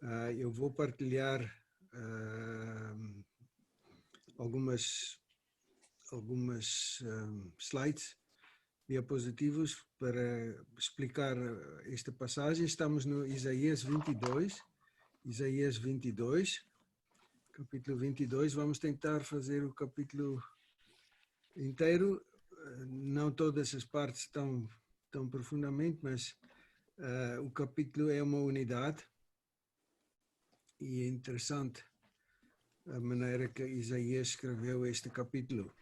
Eu vou partilhar algumas slides, diapositivos, para explicar esta passagem. Estamos no Isaías 22, capítulo 22. Vamos tentar fazer o capítulo inteiro. Não todas as partes tão profundamente, mas o capítulo é uma unidade. E é interessante a maneira que Isaías escreveu este capítulo.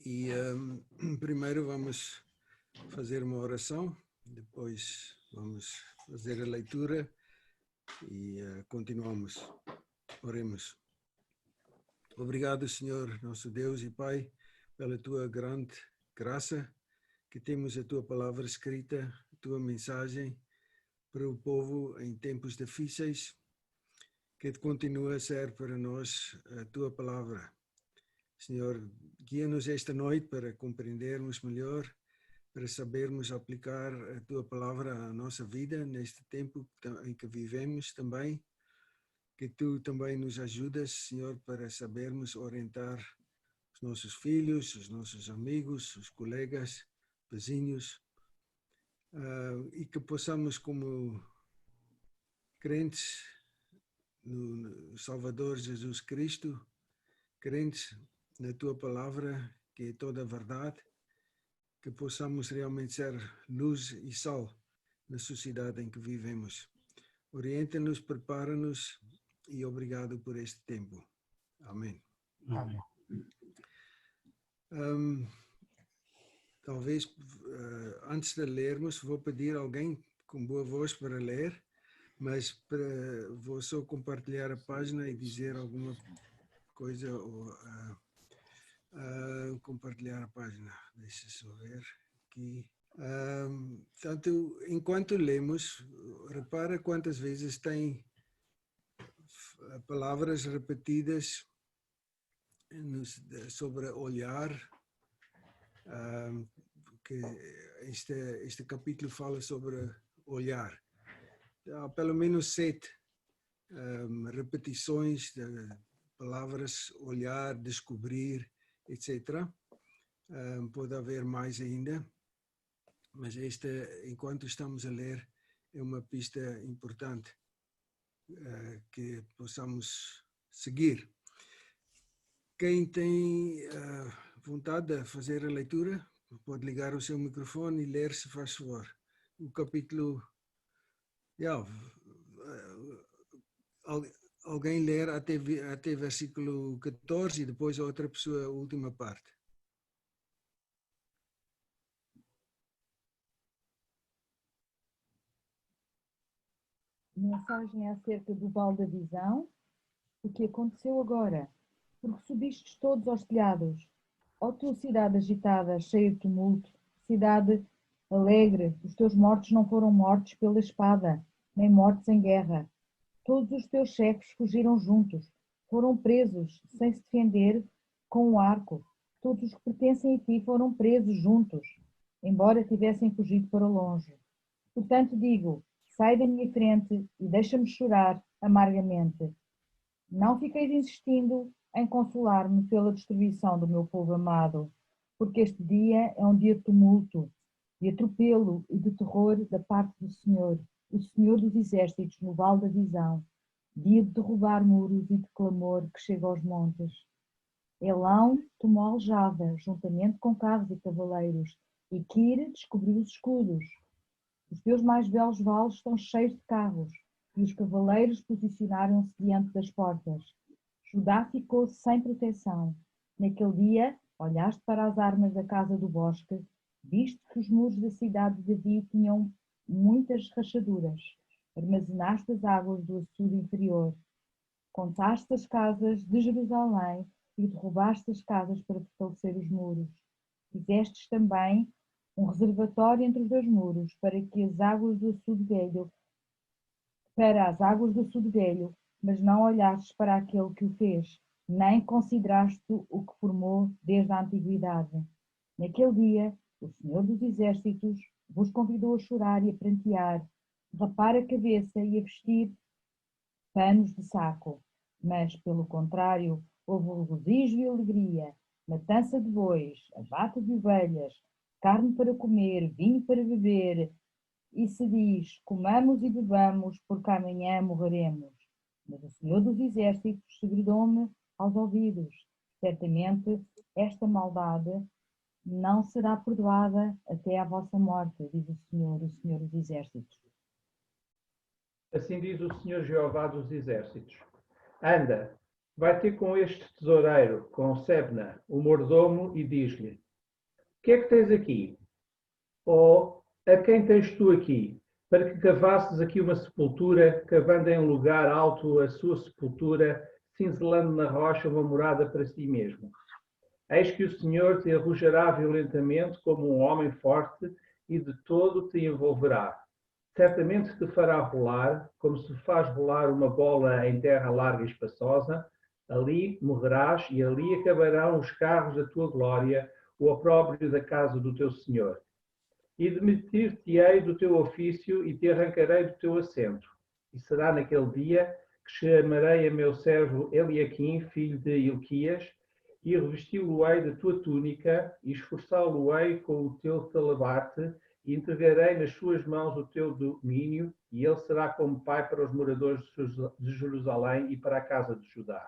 E primeiro vamos fazer uma oração, depois vamos fazer a leitura e continuamos. Oremos. Obrigado, Senhor, nosso Deus e Pai, pela Tua grande graça, que temos a Tua palavra escrita, a Tua mensagem para o povo em tempos difíceis, que continua a ser para nós a Tua palavra. Senhor, guia-nos esta noite para compreendermos melhor, para sabermos aplicar a Tua palavra à nossa vida, neste tempo em que vivemos também. Que Tu também nos ajudas, Senhor, para sabermos orientar os nossos filhos, os nossos amigos, os colegas, vizinhos, e que possamos, como crentes no Salvador Jesus Cristo, crentes na Tua palavra, que é toda a verdade, que possamos realmente ser luz e sal na sociedade em que vivemos. Orienta-nos, prepara-nos e obrigado por este tempo. Amém. Amém. Talvez, antes de lermos, vou pedir a alguém com boa voz para ler, mas vou só compartilhar a página e dizer alguma coisa, ou compartilhar a página. Deixa eu ver aqui. Portanto, enquanto lemos, repara quantas vezes tem palavras repetidas sobre olhar, que este capítulo fala sobre olhar. Há pelo menos 7 repetições de palavras olhar, descobrir, etc. Pode haver mais ainda, mas enquanto estamos a ler, é uma pista importante que possamos seguir. Quem tem vontade de fazer a leitura, pode ligar o seu microfone e ler, se faz favor. O capítulo... alguém ler até versículo 14 e depois a outra pessoa a última parte. Mensagem acerca do vale da visão. O que aconteceu agora? Porque subistes todos aos telhados. Ó tua cidade agitada, cheia de tumulto, cidade alegre, os teus mortos não foram mortos pela espada, nem mortos em guerra. Todos os teus chefes fugiram juntos, foram presos, sem se defender com um arco. Todos os que pertencem a ti foram presos juntos, embora tivessem fugido para longe. Portanto digo, sai da minha frente e deixa-me chorar amargamente. Não fiqueis insistindo em consolar-me pela destruição do meu povo amado, porque este dia é um dia de tumulto, de atropelo e de terror da parte do Senhor, o Senhor dos Exércitos, no vale da visão, dia de derrubar muros e de clamor que chega aos montes. Elão tomou a aljava, juntamente com carros e cavaleiros, e Kir descobriu os escudos. Os teus mais belos vales estão cheios de carros, e os cavaleiros posicionaram-se diante das portas. Judá ficou sem proteção. Naquele dia, olhaste para as armas da casa do bosque, viste que os muros da cidade de Davi tinham muitas rachaduras. Armazenaste as águas do açude inferior. Contaste as casas de Jerusalém e derrubaste as casas para fortalecer os muros. Fizestes também um reservatório entre os dois muros para as águas do açude velho, mas não olhastes para aquele que o fez, nem consideraste o que formou desde a antiguidade. Naquele dia O Senhor dos Exércitos vos convidou a chorar e a prantear, rapar a cabeça e a vestir panos de saco. Mas, pelo contrário, houve regozijo e alegria, matança de bois, abate de ovelhas, carne para comer, vinho para beber, e se diz, comamos e bebamos, porque amanhã morreremos. Mas o Senhor dos Exércitos segredou-me aos ouvidos. Certamente esta maldade não será perdoada até à vossa morte, diz o Senhor dos Exércitos. Assim diz o Senhor Jeová dos Exércitos. Anda, vai ter com este tesoureiro, com Sebna, o mordomo, e diz-lhe: O que é que tens aqui? Ou a quem tens tu aqui? Para que cavasses aqui uma sepultura, cavando em um lugar alto a sua sepultura, cinzelando na rocha uma morada para si mesmo. Eis que o Senhor te arrojará violentamente como um homem forte e de todo te envolverá. Certamente te fará rolar, como se faz rolar uma bola em terra larga e espaçosa. Ali morrerás e ali acabarão os carros da tua glória, o opróbrio da casa do teu Senhor. E demitir-te-ei do teu ofício e te arrancarei do teu assento. E será naquele dia que chamarei a meu servo Eliaquim, filho de Hilquias, e revesti-lo-ei da tua túnica, e esforçá-lo-ei com o teu talabarte, e entregarei nas suas mãos o teu domínio, e ele será como pai para os moradores de Jerusalém e para a casa de Judá.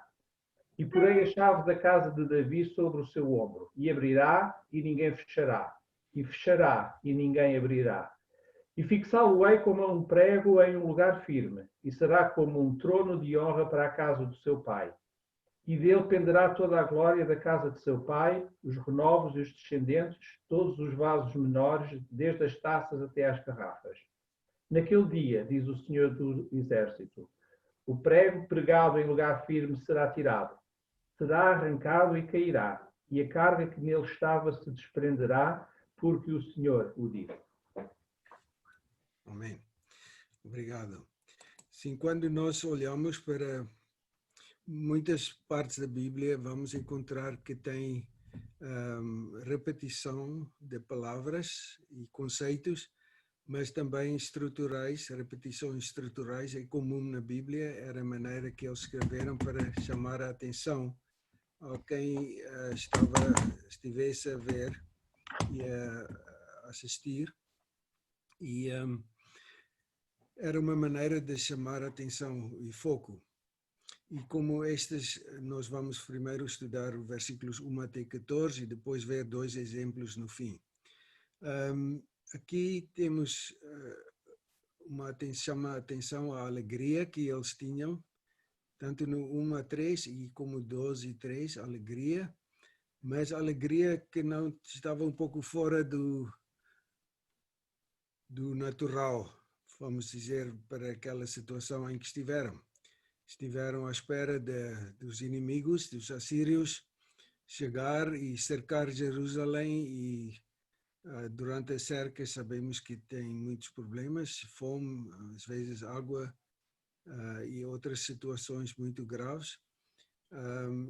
E porei a chave da casa de Davi sobre o seu ombro, e abrirá, e ninguém fechará, e fechará, e ninguém abrirá. E fixá-lo-ei como um prego em um lugar firme, e será como um trono de honra para a casa do seu pai. E dele penderá toda a glória da casa de seu pai, os renovos e os descendentes, todos os vasos menores, desde as taças até às garrafas. Naquele dia, diz o Senhor do Exército, o prego pregado em lugar firme será tirado, será arrancado e cairá, e a carga que nele estava se desprenderá, porque o Senhor o disse. Amém. Obrigado. Sim, quando nós olhamos para muitas partes da Bíblia, vamos encontrar que tem repetição de palavras e conceitos, mas também estruturais, repetições estruturais é comum na Bíblia, era a maneira que eles escreveram para chamar a atenção a quem estivesse a ver e a assistir. E era uma maneira de chamar a atenção e foco. E como estes, nós vamos primeiro estudar os versículos 1 até 14 e depois ver dois exemplos no fim. Aqui temos chama a atenção a alegria que eles tinham, tanto no 1 a 3 e como 12 e 3, alegria, mas alegria que não estava um pouco fora do natural, vamos dizer, para aquela situação em que estiveram. Estiveram à espera dos inimigos, dos assírios, chegar e cercar Jerusalém e durante a cerca sabemos que tem muitos problemas, fome, às vezes água e outras situações muito graves.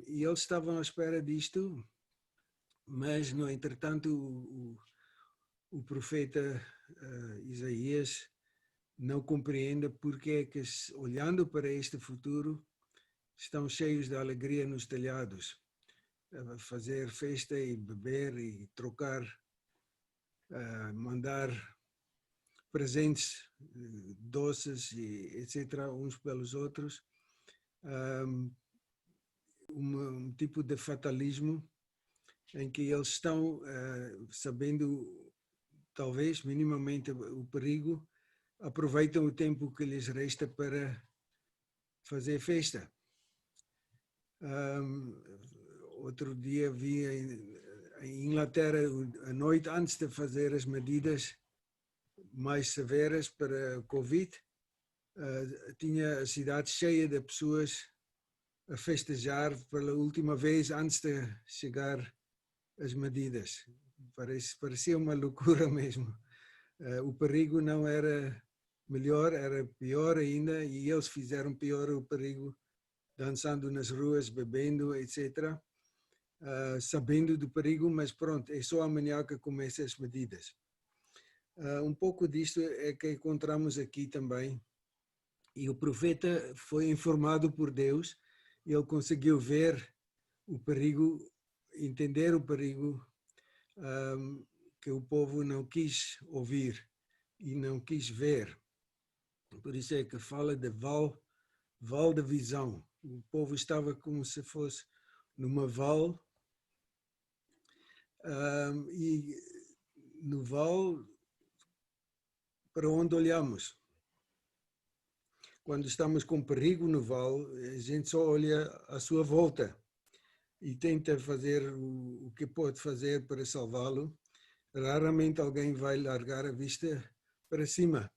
E eles estavam à espera disto, mas, no entretanto, o profeta Isaías não compreende porque é que, olhando para este futuro, estão cheios de alegria nos telhados, a fazer festa e beber e trocar, mandar presentes, doces e etc. uns pelos outros. Um tipo de fatalismo em que eles estão sabendo, talvez, minimamente o perigo, aproveitam o tempo que lhes resta para fazer festa. Outro dia vi em Inglaterra, a noite antes de fazer as medidas mais severas para a Covid, tinha a cidade cheia de pessoas a festejar pela última vez antes de chegar as medidas. Parecia uma loucura mesmo. O perigo não era melhor, era pior ainda, e eles fizeram pior o perigo, dançando nas ruas, bebendo, etc. sabendo do perigo, mas pronto, é só amanhã que começam as medidas. Um pouco disto é que encontramos aqui também. E o profeta foi informado por Deus, e ele conseguiu ver o perigo, entender o perigo que o povo não quis ouvir e não quis ver. Por isso é que fala de val da visão. O povo estava como se fosse numa val, e no val, para onde olhamos? Quando estamos com perigo no val, a gente só olha à sua volta e tenta fazer o que pode fazer para salvá-lo. Raramente alguém vai largar a vista para cima.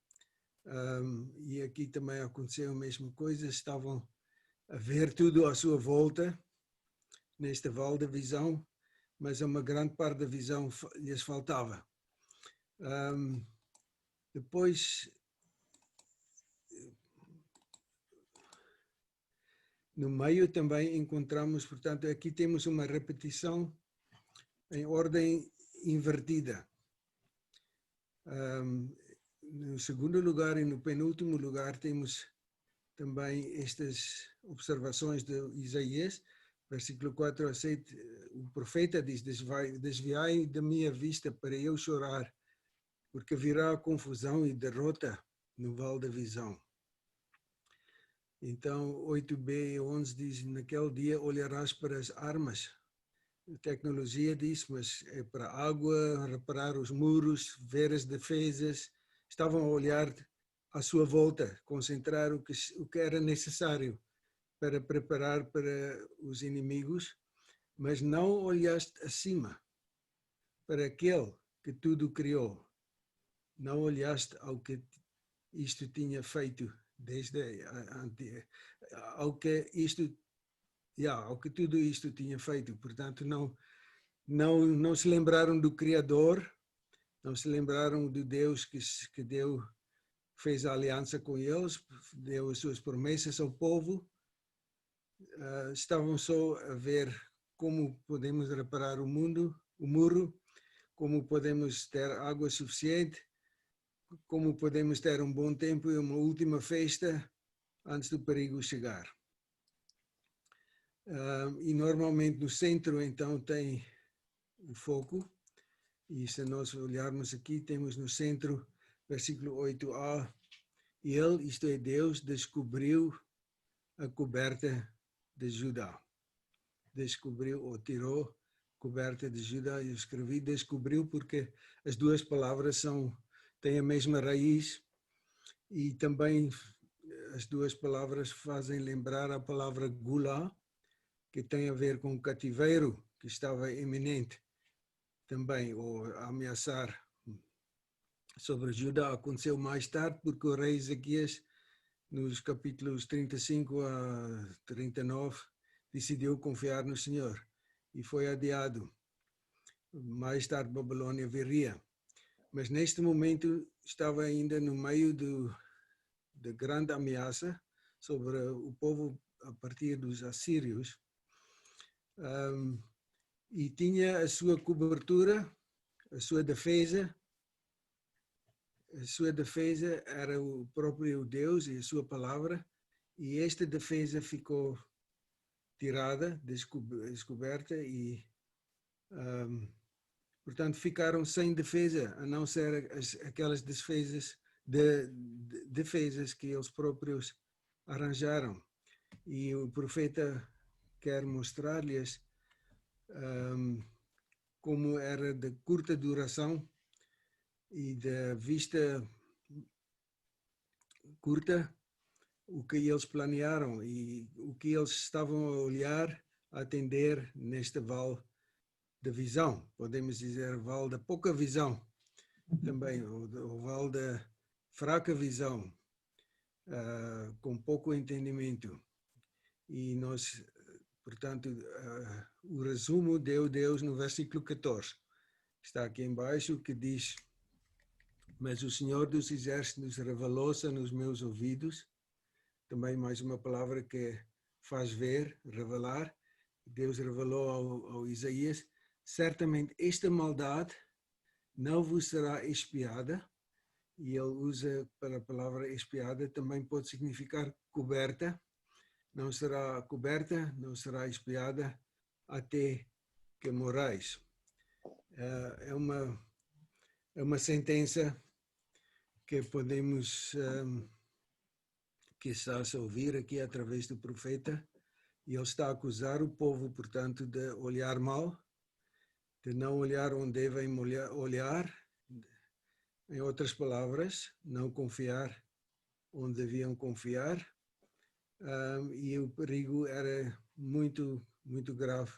E aqui também aconteceu a mesma coisa, estavam a ver tudo à sua volta, neste vale da visão, mas uma grande parte da visão lhes faltava. Depois, no meio também encontramos, portanto, aqui temos uma repetição em ordem invertida. No segundo lugar e no penúltimo lugar temos também estas observações de Isaías, versículo 4 a 7, o profeta diz: desviai da minha vista para eu chorar, porque virá confusão e derrota no vale da visão. Então, 8b e 11 diz: naquele dia olharás para as armas. A tecnologia diz, mas é para a água, reparar os muros, ver as defesas. Estavam a olhar à sua volta, concentrar o que era necessário para preparar para os inimigos, mas não olhaste acima, para aquele que tudo criou. Não olhaste ao que isto tinha feito, ao que tudo isto tinha feito. Portanto, não se lembraram do Criador, não se lembraram do Deus que fez a aliança com eles, deu as suas promessas ao povo. Estavam só a ver como podemos reparar o muro, como podemos ter água suficiente, como podemos ter um bom tempo e uma última festa antes do perigo chegar. E normalmente no centro, então, tem o foco. E se nós olharmos aqui, temos no centro, versículo 8a, ele, isto é Deus, descobriu a coberta de Judá. Descobriu ou tirou a coberta de Judá. Eu escrevi descobriu porque as duas palavras têm a mesma raiz, e também as duas palavras fazem lembrar a palavra gulá, que tem a ver com o cativeiro que estava iminente também, ou a ameaçar sobre Judá. Aconteceu mais tarde, porque o rei Ezequias, nos capítulos 35 a 39, decidiu confiar no Senhor e foi adiado. Mais tarde Babilônia viria. Mas neste momento estava ainda no meio da grande ameaça sobre o povo a partir dos assírios. E tinha a sua cobertura, a sua defesa. A sua defesa era o próprio Deus e a sua palavra, e esta defesa ficou tirada, descoberta, e, portanto, ficaram sem defesa, a não ser aquelas defesas que eles próprios arranjaram. E o profeta quer mostrar-lhes como era de curta duração e de vista curta o que eles planearam e o que eles estavam a olhar, a atender neste vale da visão. Podemos dizer vale da pouca visão também, o vale da fraca visão, com pouco entendimento. E nós, portanto, o resumo deu Deus no versículo 14. Está aqui embaixo, que diz: mas o Senhor dos Exércitos revelou-se nos meus ouvidos. Também mais uma palavra que faz ver, revelar. Deus revelou ao Isaías, certamente esta maldade não vos será expiada, e ele usa para a palavra expiada, também pode significar coberta, não será coberta, não será expiada até que morais. É uma sentença que podemos quizás ouvir aqui através do profeta, e ele está a acusar o povo, portanto, de olhar mal, de não olhar onde devem olhar, em outras palavras, não confiar onde deviam confiar, e o perigo era muito, muito grave,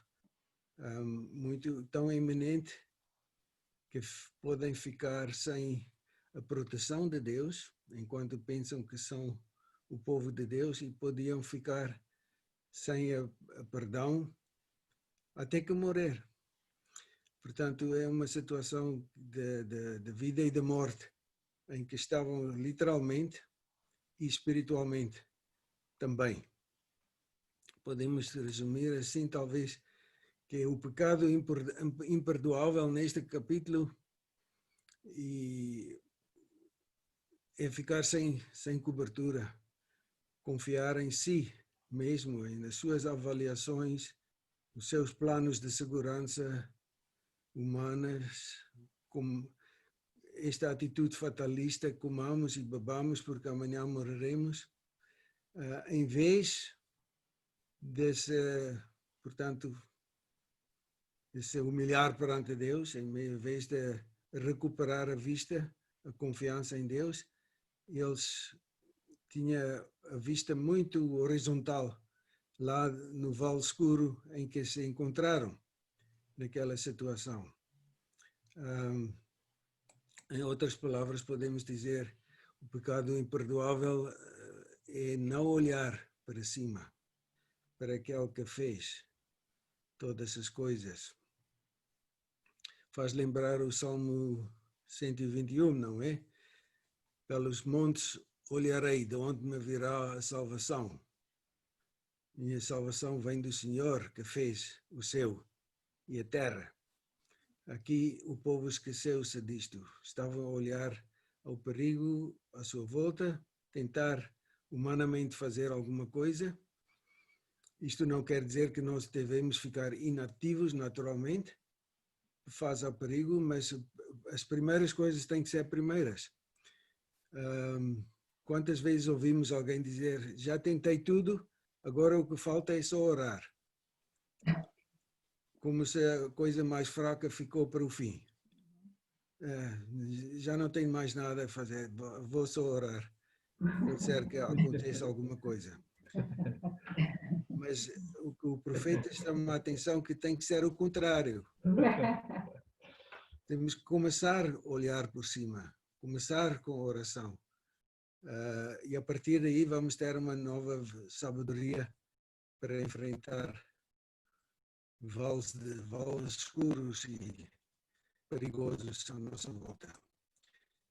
tão iminente que podem ficar sem a proteção de Deus, enquanto pensam que são o povo de Deus, e podiam ficar sem a perdão até que morrer. Portanto, é uma situação de vida e de morte, em que estavam literalmente e espiritualmente também. Podemos resumir assim, talvez, que o pecado imperdoável neste capítulo é ficar sem cobertura, confiar em si mesmo, nas suas avaliações, nos seus planos de segurança humanas, como esta atitude fatalista, comamos e bebamos porque amanhã morreremos, em vez de se, portanto, de se humilhar perante Deus, em vez de recuperar a vista, a confiança em Deus, eles tinham a vista muito horizontal, lá no vale escuro em que se encontraram, naquela situação. Em outras palavras, podemos dizer, o pecado imperdoável é não olhar para cima, para aquele que fez todas as coisas. Faz lembrar o Salmo 121, não é? Pelos montes olharei, de onde me virá a salvação. Minha salvação vem do Senhor, que fez o céu e a terra. Aqui o povo esqueceu-se disto. Estavam a olhar ao perigo à sua volta, tentar humanamente fazer alguma coisa. Isto não quer dizer que nós devemos ficar inativos naturalmente, face ao perigo, mas as primeiras coisas têm que ser primeiras. Quantas vezes ouvimos alguém dizer, já tentei tudo, agora o que falta é só orar. Como se a coisa mais fraca ficou para o fim. Já não tenho mais nada a fazer, vou só orar. Pode ser que aconteça alguma coisa. Mas o que o profeta chama a atenção que tem que ser o contrário. Temos que começar a olhar por cima, começar com a oração. E a partir daí vamos ter uma nova sabedoria para enfrentar vales escuros e perigosos à nossa volta.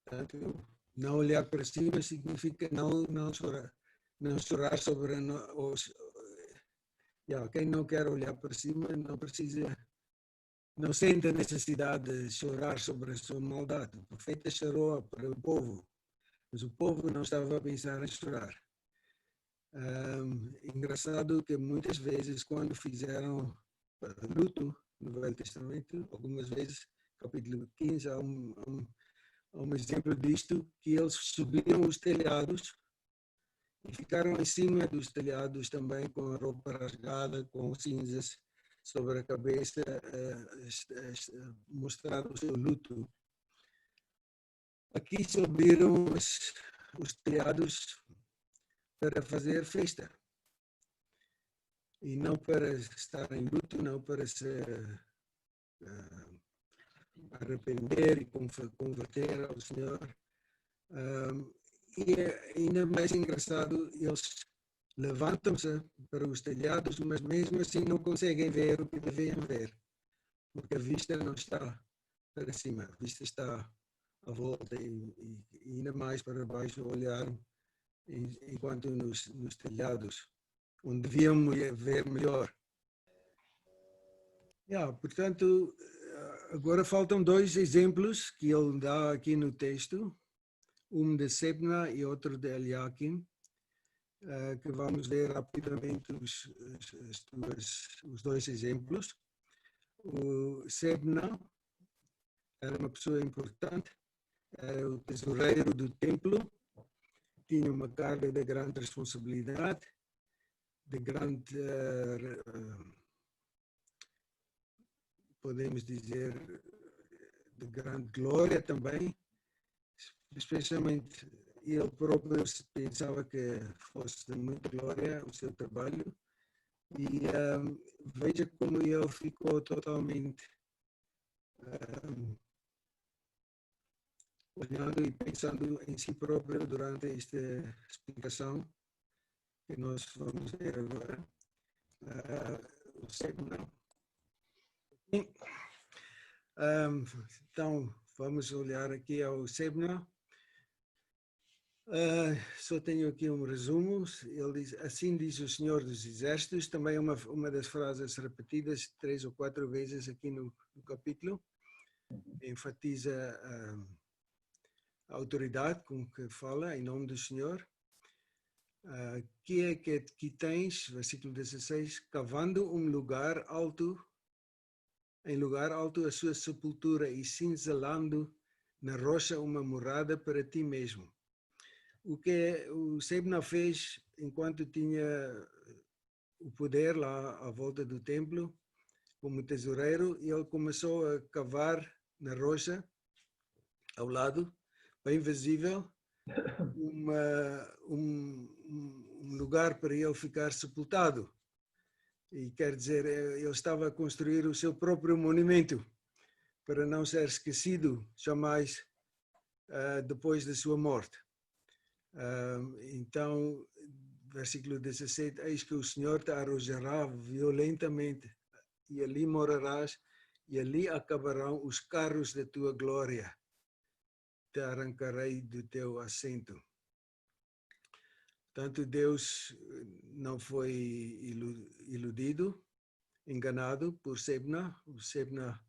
Portanto, não olhar para cima significa não chorar sobre quem não quer olhar para cima não sente a necessidade de chorar sobre a sua maldade. O profeta chorou para o povo, mas o povo não estava a pensar em chorar. Engraçado que muitas vezes, quando fizeram luto no Velho Testamento, algumas vezes, capítulo 15, há um exemplo disto, que eles subiram os telhados e ficaram em cima dos telhados também com a roupa rasgada, com cinzas sobre a cabeça, mostrar o seu luto. Aqui subiram os telhados para fazer festa. E não para estar em luto, não para se arrepender e converter ao Senhor. E é ainda mais engraçado, eles levantam-se para os telhados, mas mesmo assim não conseguem ver o que deviam ver, porque a vista não está para cima, a vista está à volta e ainda mais para baixo olhar, enquanto nos telhados, onde deviam ver melhor. Portanto, agora faltam dois exemplos que ele dá aqui no texto, um de Sebna e outro de Eliakim, que vamos ler rapidamente os dois exemplos. O Sebna era uma pessoa importante, era o tesoureiro do templo, tinha uma carga de grande responsabilidade, de grande, podemos dizer, de grande glória também, especialmente ele próprio pensava que fosse de muita glória o seu trabalho, e veja como ele ficou totalmente olhando e pensando em si próprio durante esta explicação que nós vamos ver agora. O segundo. Então, vamos olhar aqui ao Sebna. Só tenho aqui um resumo. Ele diz, assim diz o Senhor dos Exércitos, também é uma das frases repetidas 3 ou 4 vezes aqui no capítulo. Enfatiza a autoridade com que fala, em nome do Senhor. Que é que tens, versículo 16, cavando um lugar alto, em lugar alto a sua sepultura e cinzelando na rocha uma morada para ti mesmo. O que o Sebna fez enquanto tinha o poder lá à volta do templo, como tesoureiro, ele começou a cavar na rocha, ao lado, bem visível, um lugar para ele ficar sepultado. E quer dizer, ele estava a construir o seu próprio monumento, para não ser esquecido jamais depois da sua morte. Então, versículo 17, eis que o Senhor te arrojará violentamente, e ali morarás, e ali acabarão os carros da tua glória. Te arrancarei do teu assento. Portanto, Deus não foi iludido, enganado por Sebna. O Sebna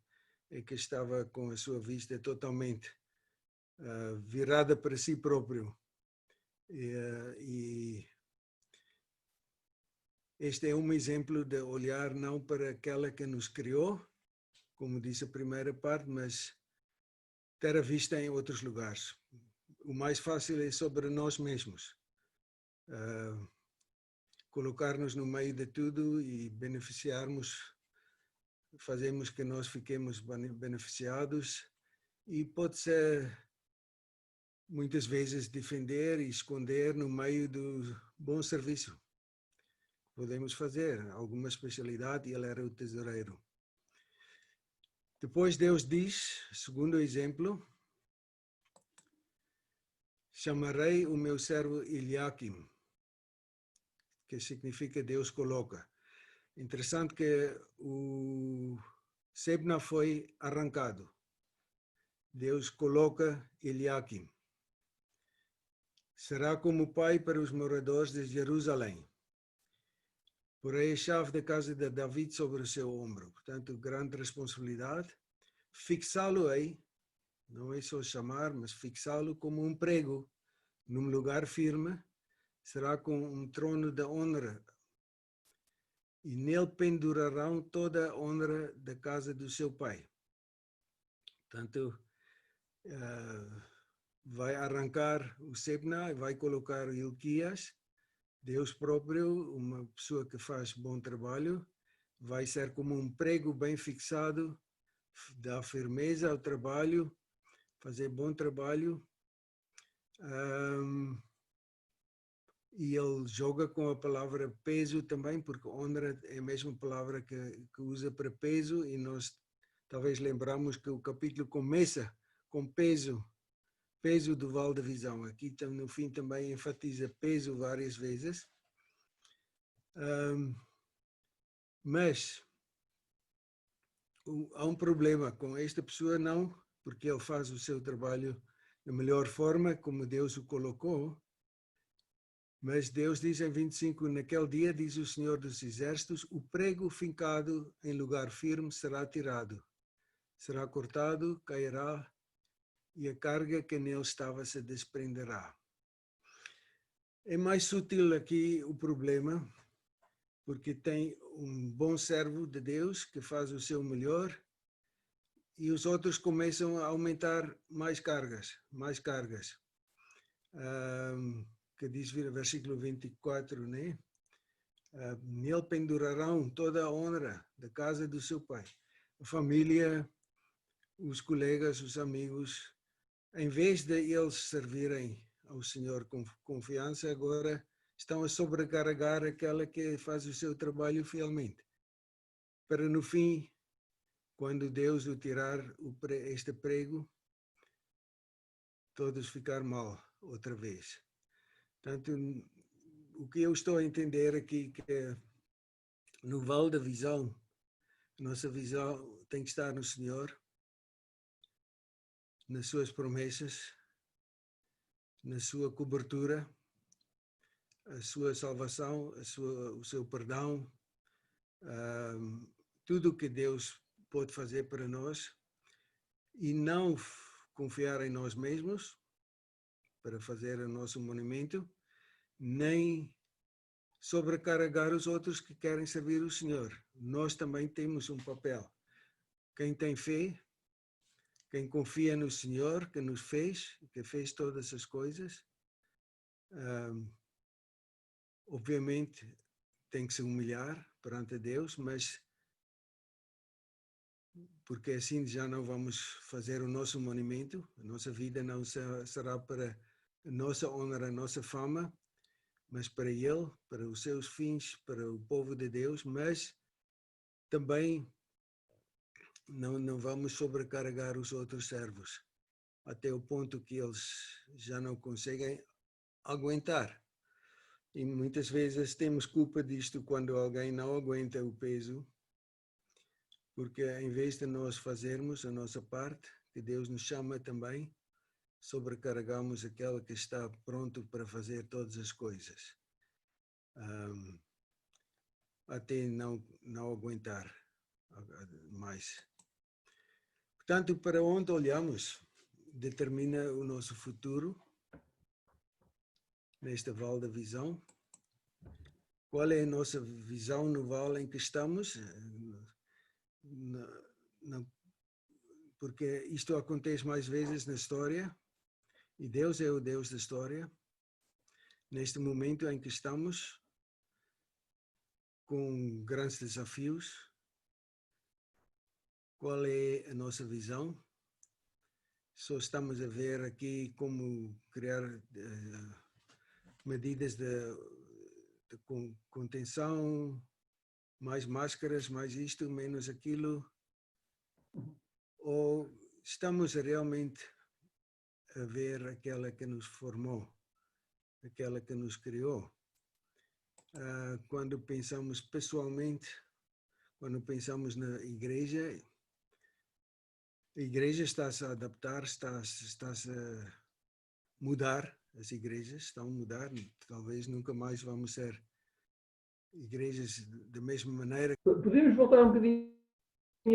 é que estava com a sua vista totalmente virada para si próprio. E este é um exemplo de olhar não para aquela que nos criou, como disse a primeira parte, mas ter a vista em outros lugares. O mais fácil é sobre nós mesmos. Colocar-nos no meio de tudo e beneficiarmos, fazemos que nós fiquemos beneficiados, e pode ser muitas vezes defender e esconder no meio do bom serviço. Podemos fazer alguma especialidade, e ele era o tesoureiro. Depois Deus diz, segundo o exemplo, chamarei o meu servo Eliakim, que significa Deus coloca. Interessante que o Sebna foi arrancado. Deus coloca Eliakim. Será como pai para os moradores de Jerusalém. Porém a chave da casa de David sobre o seu ombro. Portanto, grande responsabilidade. Fixá-lo-ei, não é só chamar, mas fixá-lo como um prego num lugar firme. Será com um trono de honra. E nele pendurarão toda a honra da casa do seu pai. Portanto, vai arrancar o Sebna e vai colocar o Hilquias, Deus próprio, uma pessoa que faz bom trabalho, vai ser como um prego bem fixado, dá firmeza ao trabalho, fazer bom trabalho. E ele joga com a palavra peso também, porque honra é a mesma palavra que usa para peso, e nós talvez lembramos que o capítulo começa com peso do vale da visão. Aqui no fim também enfatiza peso várias vezes. Mas há um problema com esta pessoa, não, porque ele faz o seu trabalho da melhor forma, como Deus o colocou, Mas Deus diz em 25, naquele dia, diz o Senhor dos Exércitos, o prego fincado em lugar firme será tirado, será cortado, cairá, e a carga que nele estava se desprenderá. É mais sutil aqui o problema, porque tem um bom servo de Deus que faz o seu melhor e os outros começam a aumentar mais cargas, mais cargas. Que diz versículo 24, né? Nele pendurarão toda a honra da casa do seu pai. A família, os colegas, os amigos, em vez de eles servirem ao Senhor com confiança, agora estão a sobrecarregar aquela que faz o seu trabalho fielmente. Para no fim, quando Deus o tirar este prego, todos ficar mal outra vez. Portanto, o que eu estou a entender aqui que no vale da visão, a nossa visão tem que estar no Senhor, nas suas promessas, na sua cobertura, a sua salvação, o seu perdão, tudo o que Deus pode fazer para nós e não confiar em nós mesmos para fazer o nosso monumento, nem sobrecarregar os outros que querem servir o Senhor. Nós também temos um papel. Quem tem fé, quem confia no Senhor, que nos fez, que fez todas as coisas, obviamente tem que se humilhar perante Deus, mas porque assim já não vamos fazer o nosso monumento, a nossa vida não será para a nossa honra, a nossa fama, mas para Ele, para os seus fins, para o povo de Deus, mas também não vamos sobrecarregar os outros servos, até o ponto que eles já não conseguem aguentar. E muitas vezes temos culpa disto quando alguém não aguenta o peso, porque em vez de nós fazermos a nossa parte, que Deus nos chama também, sobrecarregamos aquele que está pronto para fazer todas as coisas, até não aguentar mais. Portanto, para onde olhamos determina o nosso futuro neste vale da visão. Qual é a nossa visão no vale em que estamos? Porque isto acontece mais vezes na história, e Deus é o Deus da história. Neste momento em que estamos, com grandes desafios, qual é a nossa visão? Só estamos a ver aqui como criar medidas de contenção, mais máscaras, mais isto, menos aquilo, ou estamos realmente a ver aquela que nos formou, aquela que nos criou? Quando pensamos pessoalmente, quando pensamos na igreja, a igreja está-se a adaptar, está-se a mudar, as igrejas estão a mudar, talvez nunca mais vamos ser igrejas da mesma maneira. Podemos voltar um bocadinho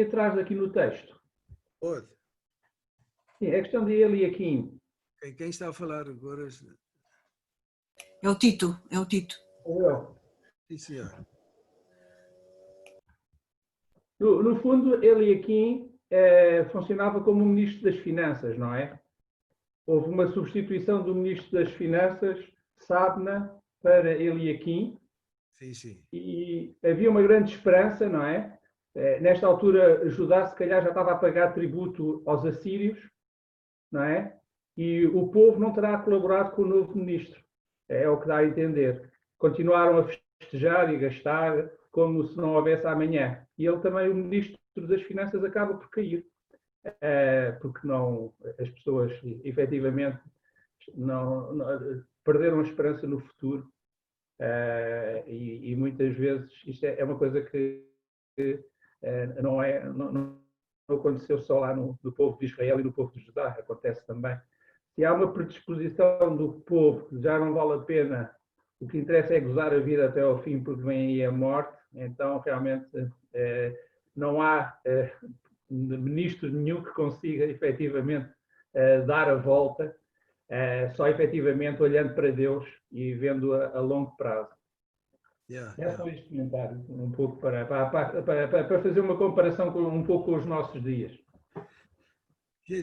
atrás aqui no texto? Pode. Sim, a questão de Eliaquim. Quem está a falar agora? É o Tito, é o Tito. Eu. Sim, senhor. No fundo, Eliaquim funcionava como ministro das Finanças, não é? Houve uma substituição do ministro das Finanças, Sabna, para Eliaquim. Sim. E havia uma grande esperança, não é? Nesta altura, Judá, se calhar, já estava a pagar tributo aos assírios, não é? E o povo não terá colaborado com o novo ministro. É o que dá a entender. Continuaram a festejar e gastar como se não houvesse amanhã. E ele também, o ministro das Finanças, acaba por cair. Porque não, as pessoas, efetivamente, não perderam a esperança no futuro. E muitas vezes isto é uma coisa que não aconteceu só lá no povo de Israel e no povo de Judá, acontece também. Se há uma predisposição do povo que já não vale a pena o que interessa é gozar a vida até ao fim, porque vem aí a morte. Então, realmente, não há ministro nenhum que consiga efetivamente dar a volta, só efetivamente olhando para Deus e vendo a longo prazo. É só este comentário, um pouco para fazer uma comparação um pouco com os nossos dias.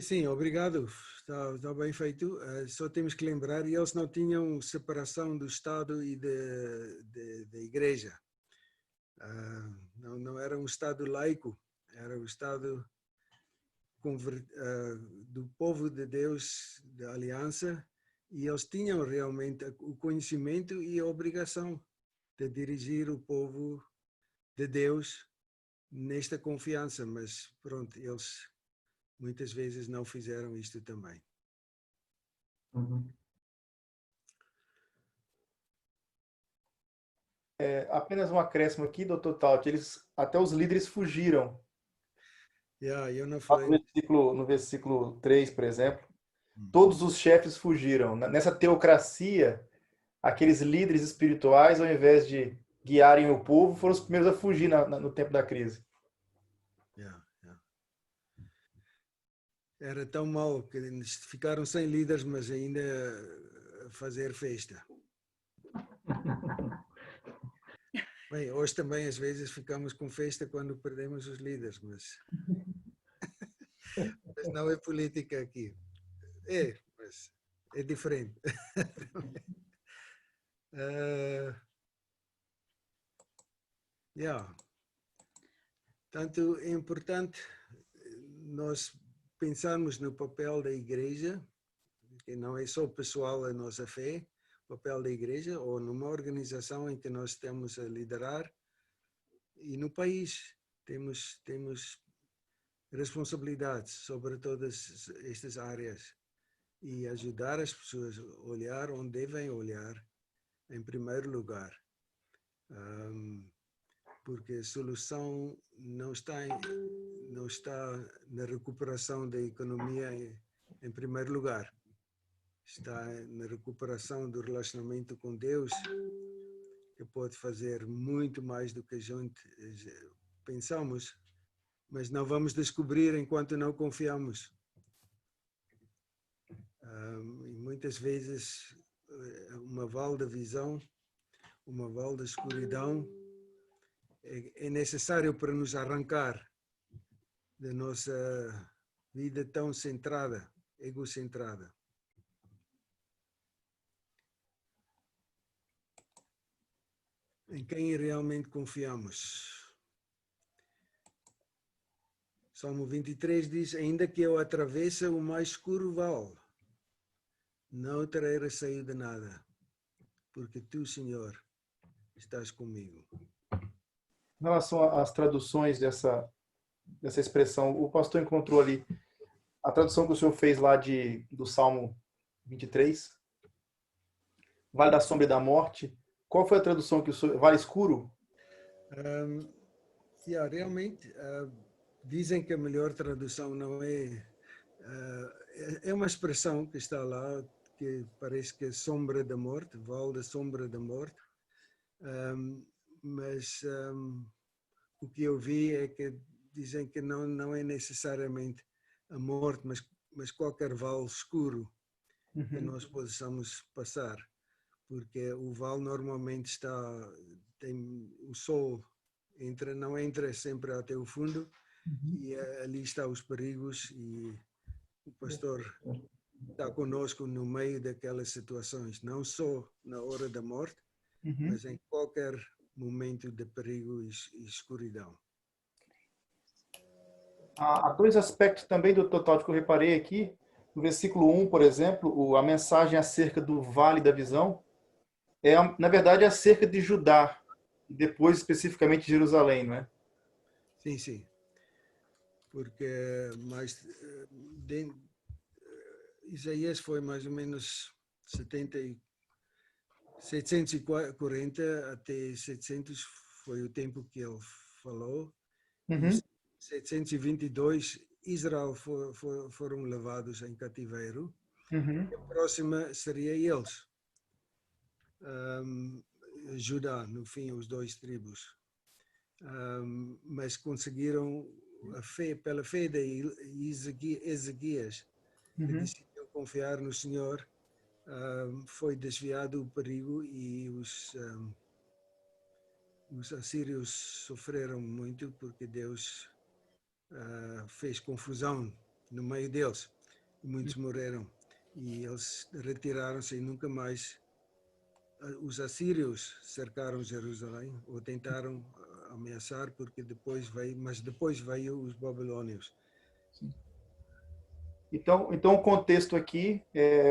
Sim, obrigado. Está bem feito. Só temos que lembrar, e eles não tinham separação do Estado e da Igreja. Não era um Estado laico, era o Estado do povo de Deus, da aliança, e eles tinham realmente o conhecimento e a obrigação de dirigir o povo de Deus nesta confiança, mas pronto, eles muitas vezes não fizeram isto também. Apenas um acréscimo aqui, Dr. Taut, até os líderes fugiram. Eu não falei... No versículo 3, por exemplo, todos os chefes fugiram. Nessa teocracia, aqueles líderes espirituais, ao invés de guiarem o povo, foram os primeiros a fugir no tempo da crise. Era tão mau que ficaram sem líderes, mas ainda a fazer festa. Bem, hoje também às vezes ficamos com festa quando perdemos os líderes, mas não é política aqui. Mas é diferente. Tanto é importante nós pensarmos no papel da igreja, que não é só pessoal a nossa fé, o papel da igreja, ou numa organização em que nós estamos a liderar, e no país temos responsabilidades sobre todas estas áreas e ajudar as pessoas a olhar onde devem olhar em primeiro lugar. Porque a solução não está na recuperação da economia em primeiro lugar. Está na recuperação do relacionamento com Deus, que pode fazer muito mais do que a gente pensamos, mas não vamos descobrir enquanto não confiamos. E muitas vezes uma val da visão, uma val da escuridão é necessário para nos arrancar da nossa vida tão centrada, egocentrada. Em quem realmente confiamos? Salmo 23 diz: ainda que eu atravesse o mais escuro vale, não terei receio de nada, porque tu, Senhor, estás comigo. Em relação às traduções dessa expressão, o pastor encontrou ali a tradução que o senhor fez lá do Salmo 23, Vale da Sombra e da Morte. Qual foi a tradução que o senhor... Vale Escuro? Realmente, dizem que a melhor tradução não é... é uma expressão que está lá, que parece que é sombra da morte, vale da sombra da morte. Mas o que eu vi é que dizem que não é necessariamente a morte, mas qualquer vale escuro que nós possamos passar, porque o vale normalmente tem o sol não entra sempre até o fundo, e ali estão os perigos, e o pastor está conosco no meio daquelas situações, não só na hora da morte, mas em qualquer momento de perigo e escuridão. Há dois aspectos também do total que eu reparei aqui. No versículo 1, por exemplo, a mensagem acerca do Vale da Visão na verdade, acerca de Judá, e depois especificamente Jerusalém, não é? Sim. Porque Isaías foi mais ou menos 740 até 700 foi o tempo que ele falou. E 722 Israel foram levados em cativeiro. A próxima seria eles. Judá, no fim, os 2 tribos. Mas conseguiram, pela fé de Ezequias, que decidiu confiar no Senhor, foi desviado o perigo e os assírios sofreram muito porque Deus fez confusão no meio deles. Muitos morreram e eles retiraram-se e nunca mais. Os assírios cercaram Jerusalém ou tentaram ameaçar porque depois veio os babilônios. Então o contexto aqui,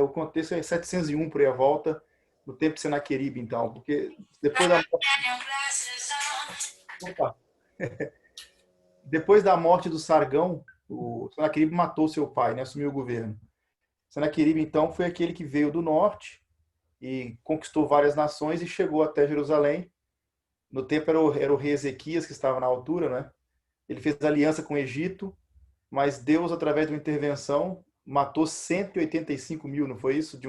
o contexto é 701 por aí a volta, no tempo de Senaqueribe, então, porque depois da Opa. Depois da morte do Sargão, o Senaqueribe matou seu pai, né, assumiu o governo. Senaqueribe, então, foi aquele que veio do norte e conquistou várias nações e chegou até Jerusalém. No tempo era o rei Ezequias que estava na altura, né? Ele fez aliança com o Egito, mas Deus, através de uma intervenção, matou 185 mil, não foi isso?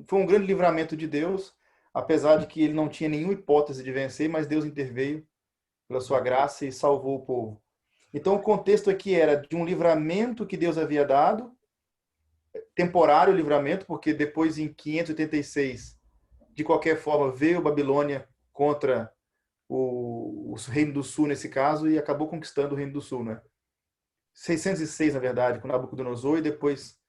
Foi um grande livramento de Deus, apesar de que ele não tinha nenhuma hipótese de vencer, mas Deus interveio pela sua graça e salvou o povo. Então, o contexto aqui era de um livramento que Deus havia dado, temporário livramento, porque depois, em 586, de qualquer forma, veio Babilônia contra o Reino do Sul, nesse caso, e acabou conquistando o Reino do Sul, né? 606, na verdade, com Nabucodonosor, e depois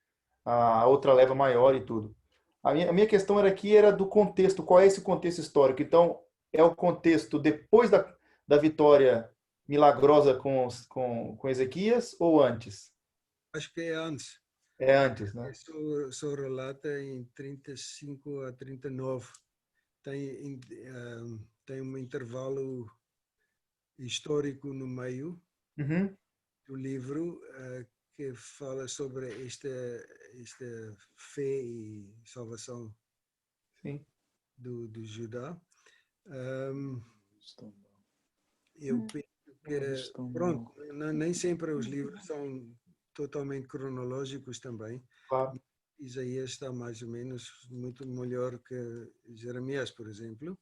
a outra leva maior e tudo. A minha questão era do contexto, qual é esse contexto histórico? Então, é o contexto depois da vitória milagrosa com Ezequias ou antes? Acho que é antes. É antes, né? Só relata em 35 a 39. Tem um intervalo histórico no meio do livro que fala sobre esta fé e salvação do Judá. Eu penso que, pronto, nem sempre os livros são totalmente cronológicos também. Claro. Isaías está mais ou menos muito melhor que Jeremias, por exemplo.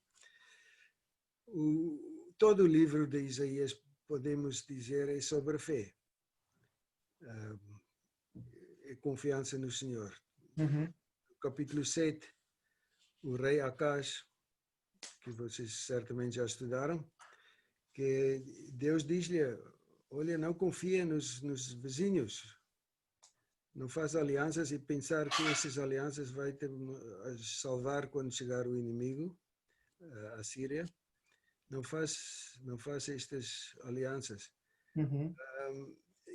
Todo o livro de Isaías, podemos dizer, é sobre fé. É confiança no Senhor. Capítulo 7, o rei Acaz, que vocês certamente já estudaram, que Deus diz-lhe, olha, não confia nos vizinhos, não faz alianças e pensar que essas alianças vai te salvar quando chegar o inimigo, a Síria. Não faz estas alianças.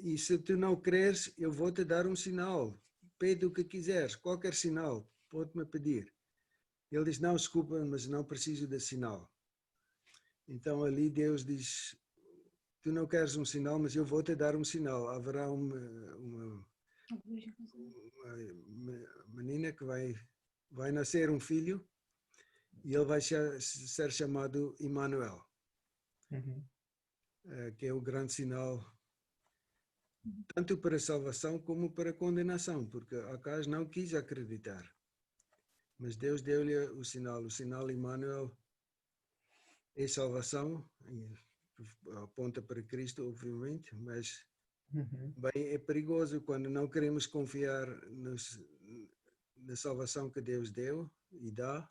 E se tu não creres, eu vou te dar um sinal. Pede o que quiseres, qualquer sinal, pode-me pedir. Ele diz, não, desculpa, mas não preciso de sinal. Então ali Deus diz, tu não queres um sinal, mas eu vou te dar um sinal. Haverá uma menina que vai nascer um filho e ele vai ser chamado Emmanuel, que é o grande sinal, tanto para salvação como para condenação, porque Acaz não quis acreditar. Mas Deus deu-lhe o sinal Emmanuel é salvação, aponta para Cristo, obviamente, mas bem, é perigoso quando não queremos confiar na salvação que Deus deu e dá,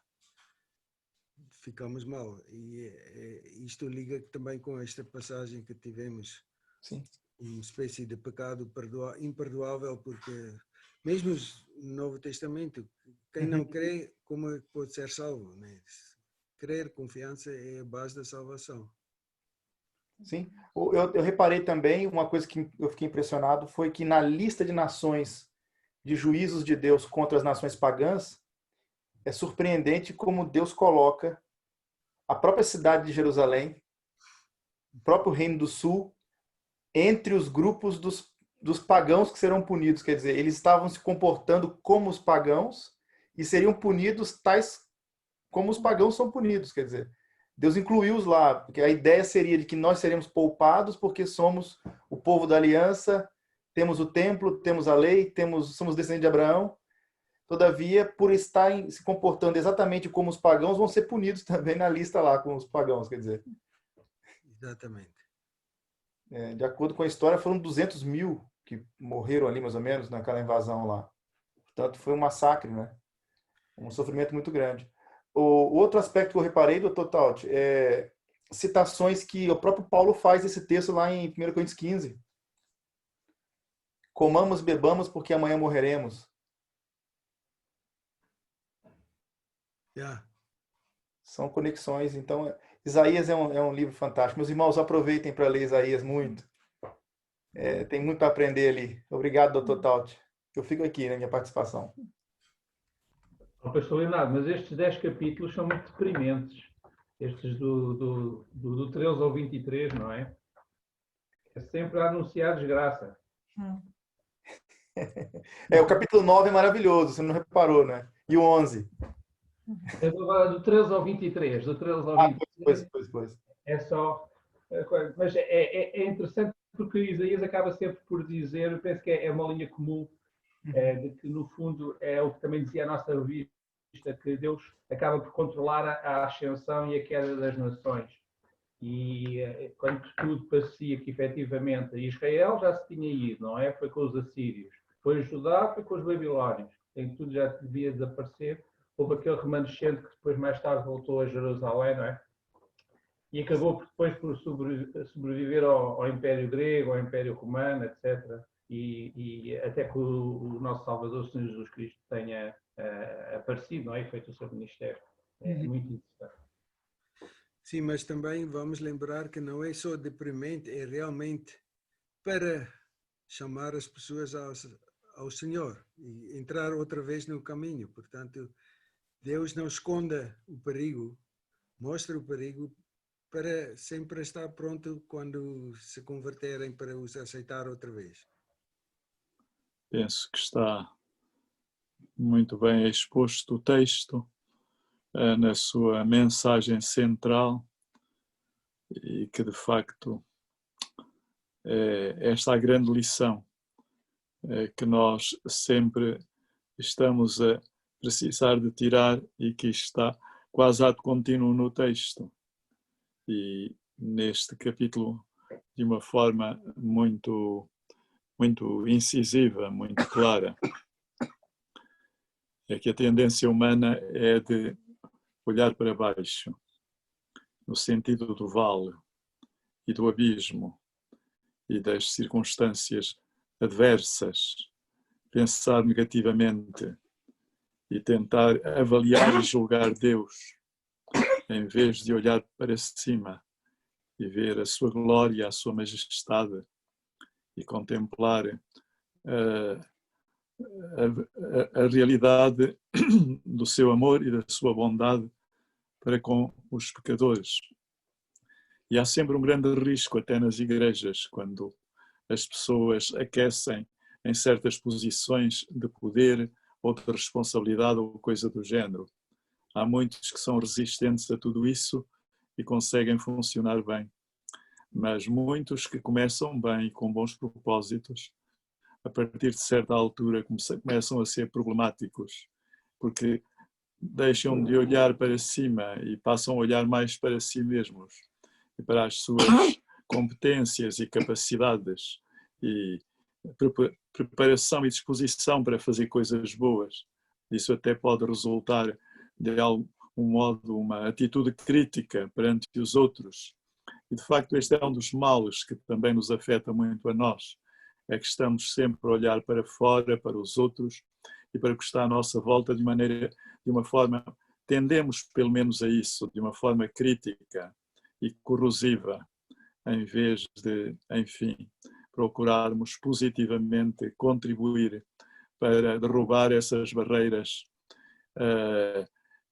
ficamos mal. E isto liga também com esta passagem que tivemos. Sim. Uma espécie de pecado imperdoável, porque mesmo no Novo Testamento, quem não crê, como é que pode ser salvo? Né? Crer, confiança é a base da salvação. Sim. Eu reparei também, uma coisa que eu fiquei impressionado, foi que na lista de nações, de juízos de Deus contra as nações pagãs, é surpreendente como Deus coloca a própria cidade de Jerusalém, o próprio Reino do Sul, entre os grupos dos pagãos que serão punidos. Quer dizer, eles estavam se comportando como os pagãos e seriam punidos tais como os pagãos são punidos. Quer dizer, Deus incluiu-os lá, porque a ideia seria de que nós seremos poupados porque somos o povo da aliança, temos o templo, temos a lei, somos descendentes de Abraão. todavia, por estarem se comportando exatamente como os pagãos, vão ser punidos também na lista lá com os pagãos, quer dizer. Exatamente. De acordo com a história, foram 200 mil que morreram ali, mais ou menos, naquela invasão lá. Portanto, foi um massacre, né? Um sofrimento muito grande. O outro aspecto que eu reparei, doutor Taut, é citações que o próprio Paulo faz esse texto lá em 1 Coríntios 15. Comamos, bebamos, porque amanhã morreremos. Yeah. São conexões. Então, Isaías é um livro fantástico. Meus irmãos, aproveitem para ler Isaías muito. Tem muito para aprender ali. Obrigado, doutor Taut. Eu fico aqui na minha participação. Não, pastor Leonardo, mas estes 10 capítulos são muito deprimentes. Estes do 13 ao 23, não é? É sempre a anunciar desgraça. O capítulo 9 é maravilhoso, você não reparou, né? E o 11? Do 13 ao 23. Do 13 ao 23 Pois. é só... Mas é interessante porque Isaías acaba sempre por dizer, eu penso que é uma linha comum, de que no fundo é o que também dizia a nossa revista, que Deus acaba por controlar a ascensão e a queda das nações. E quando tudo parecia que efetivamente Israel já se tinha ido, não é? Foi com os assírios. Foi Judá, foi com os babilónios. Em que tudo já devia desaparecer. Houve aquele remanescente que depois mais tarde voltou a Jerusalém, não é? E acabou depois por sobreviver ao Império Grego, ao Império Romano, etc. E até que o nosso Salvador, o Senhor Jesus Cristo, tenha aparecido, não é? E feito o seu ministério. É muito interessante. Sim, mas também vamos lembrar que não é só deprimente, é realmente para chamar as pessoas ao Senhor e entrar outra vez no caminho. Portanto, Deus não esconda o perigo, mostra o perigo para sempre estar pronto quando se converterem para os aceitar outra vez. Penso que está muito bem exposto o texto na sua mensagem central e que de facto é esta a grande lição que nós sempre estamos a precisar de tirar e que está quase ato contínuo no texto. E neste capítulo, de uma forma muito incisiva, muito clara, é que a tendência humana é de olhar para baixo, no sentido do vale e do abismo e das circunstâncias adversas, pensar negativamente e tentar avaliar e julgar Deus, em vez de olhar para cima e ver a sua glória, a sua majestade e contemplar a realidade do seu amor e da sua bondade para com os pecadores. E há sempre um grande risco, até nas igrejas, quando as pessoas aquecem em certas posições de poder ou de responsabilidade ou coisa do género. Há muitos que são resistentes a tudo isso e conseguem funcionar bem. Mas muitos que começam bem, com bons propósitos, a partir de certa altura começam a ser problemáticos, porque deixam de olhar para cima e passam a olhar mais para si mesmos e para as suas competências e capacidades e preparação e disposição para fazer coisas boas. Isso até pode resultar de algum modo uma atitude crítica perante os outros. E de facto este é um dos males que também nos afeta muito a nós, é que estamos sempre a olhar para fora, para os outros e para o que está à nossa volta de uma forma, tendemos pelo menos a isso, de uma forma crítica e corrosiva, em vez de, enfim, procurarmos positivamente contribuir para derrubar essas barreiras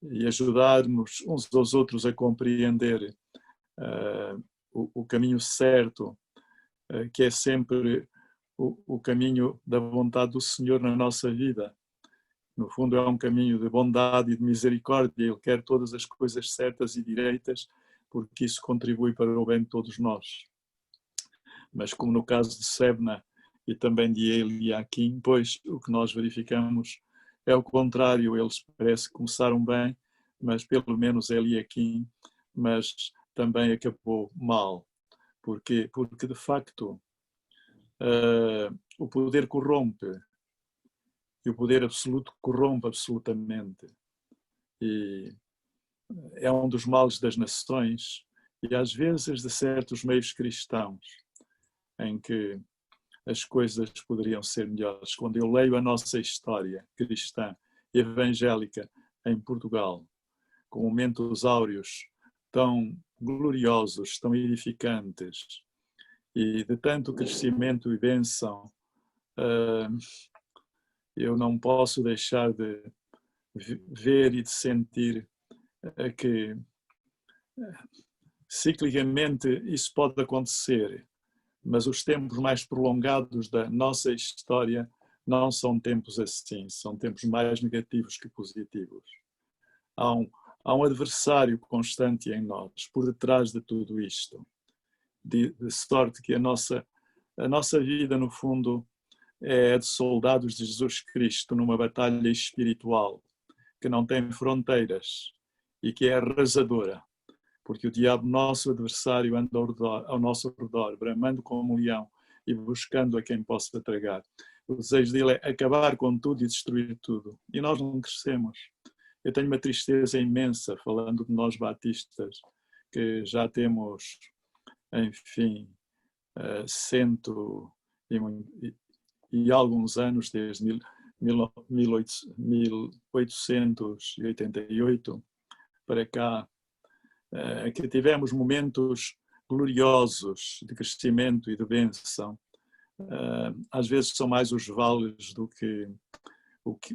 e ajudarmos uns aos outros a compreender o caminho certo, que é sempre o caminho da vontade do Senhor na nossa vida. No fundo é um caminho de bondade e de misericórdia. Ele quer todas as coisas certas e direitas, porque isso contribui para o bem de todos nós. Mas como no caso de Sebna e também de Eliakim, pois o que nós verificamos é o contrário, eles parece que começaram bem, mas pelo menos Eliaquim, mas também acabou mal. Porquê? Porque de facto o poder corrompe, e o poder absoluto corrompe absolutamente. E é um dos males das nações e às vezes de certos meios cristãos, em que as coisas poderiam ser melhores. Quando eu leio a nossa história cristã e evangélica em Portugal, com momentos áureos tão gloriosos, tão edificantes e de tanto crescimento e bênção, eu não posso deixar de ver e de sentir que ciclicamente isso pode acontecer, mas os tempos mais prolongados da nossa história não são tempos assim, são tempos mais negativos que positivos. Há um adversário constante em nós, por detrás de tudo isto, de sorte que a nossa vida, no fundo, é de soldados de Jesus Cristo numa batalha espiritual que não tem fronteiras e que é arrasadora, porque o diabo, nosso adversário, anda ao nosso redor, bramando como um leão e buscando a quem possa tragar. O desejo dele é acabar com tudo e destruir tudo. E nós não crescemos. Eu tenho uma tristeza imensa, falando de nós batistas, que já temos, enfim, e alguns anos, desde 1888 para cá, que tivemos momentos gloriosos de crescimento e de bênção. Às vezes são mais os vales do que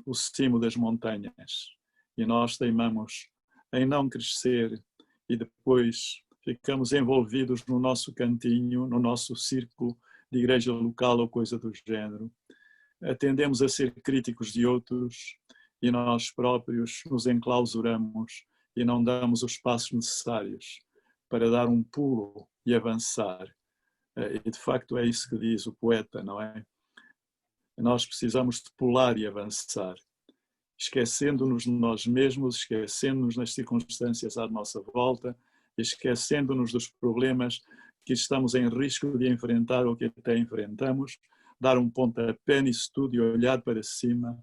o cimo das montanhas. E nós teimamos em não crescer e depois ficamos envolvidos no nosso cantinho, no nosso círculo de igreja local ou coisa do género. Tendemos a ser críticos de outros e nós próprios nos enclausuramos e não damos os passos necessários para dar um pulo e avançar. E de facto é isso que diz o poeta, não é? Nós precisamos de pular e avançar, esquecendo-nos de nós mesmos, esquecendo-nos das circunstâncias à nossa volta, esquecendo-nos dos problemas que estamos em risco de enfrentar ou que até enfrentamos, dar um pontapé nisso tudo e olhar para cima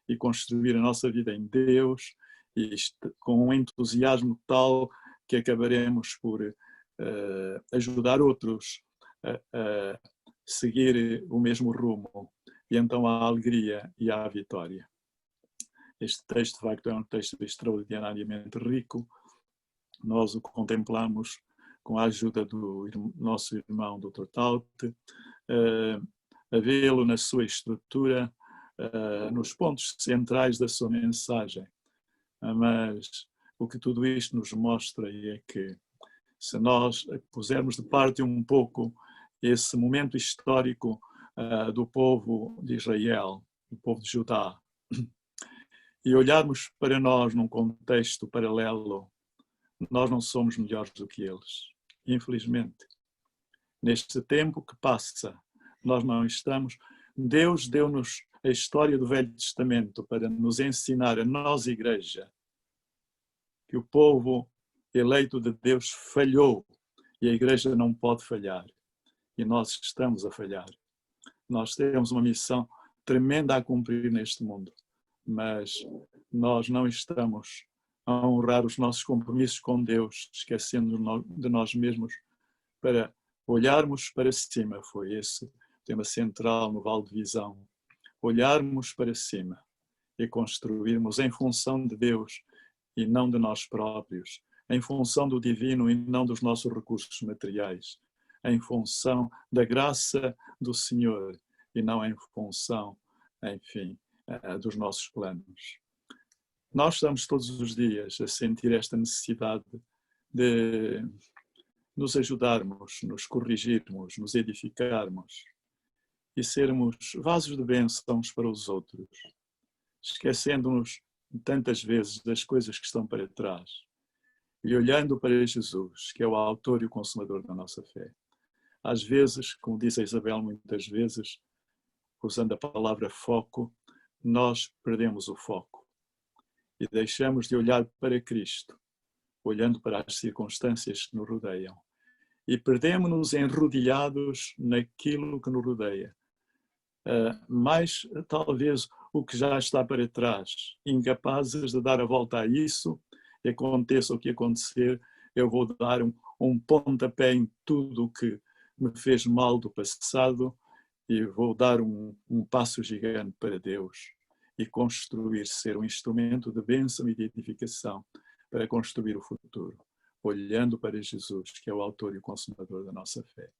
e construir a nossa vida em Deus, e com um entusiasmo tal que acabaremos por ajudar outros a seguir o mesmo rumo, e então há alegria e há vitória. Este texto, de facto, é um texto extraordinariamente rico. Nós o contemplamos com a ajuda do nosso irmão Dr. Taute, a vê-lo na sua estrutura, nos pontos centrais da sua mensagem. Mas o que tudo isto nos mostra é que, se nós pusermos de parte um pouco esse momento histórico do povo de Israel, do povo de Judá, e olharmos para nós num contexto paralelo, nós não somos melhores do que eles, infelizmente. Neste tempo que passa, nós não estamos. Deus deu-nos a história do Velho Testamento para nos ensinar, a nós, igreja, que o povo eleito de Deus falhou e a igreja não pode falhar. E nós estamos a falhar. Nós temos uma missão tremenda a cumprir neste mundo, mas nós não estamos a honrar os nossos compromissos com Deus, esquecendo de nós mesmos, para olharmos para cima. Foi esse o tema central no Vale de Visão. Olharmos para cima e construirmos em função de Deus e não de nós próprios, em função do divino e não dos nossos recursos materiais, em função da graça do Senhor e não em função, enfim, dos nossos planos. Nós estamos todos os dias a sentir esta necessidade de nos ajudarmos, nos corrigirmos, nos edificarmos e sermos vasos de bênçãos para os outros, esquecendo-nos tantas vezes das coisas que estão para trás e olhando para Jesus, que é o autor e o consumador da nossa fé. Às vezes, como diz a Isabel muitas vezes, usando a palavra foco, nós perdemos o foco e deixamos de olhar para Cristo, olhando para as circunstâncias que nos rodeiam. E perdemos-nos enrodilhados naquilo que nos rodeia. Mais talvez o que já está para trás, incapazes de dar a volta a isso, e aconteça o que acontecer, eu vou dar um pontapé em tudo o que me fez mal do passado e vou dar um passo gigante para Deus e construir, ser um instrumento de bênção e de edificação para construir o futuro, olhando para Jesus, que é o autor e o consumador da nossa fé.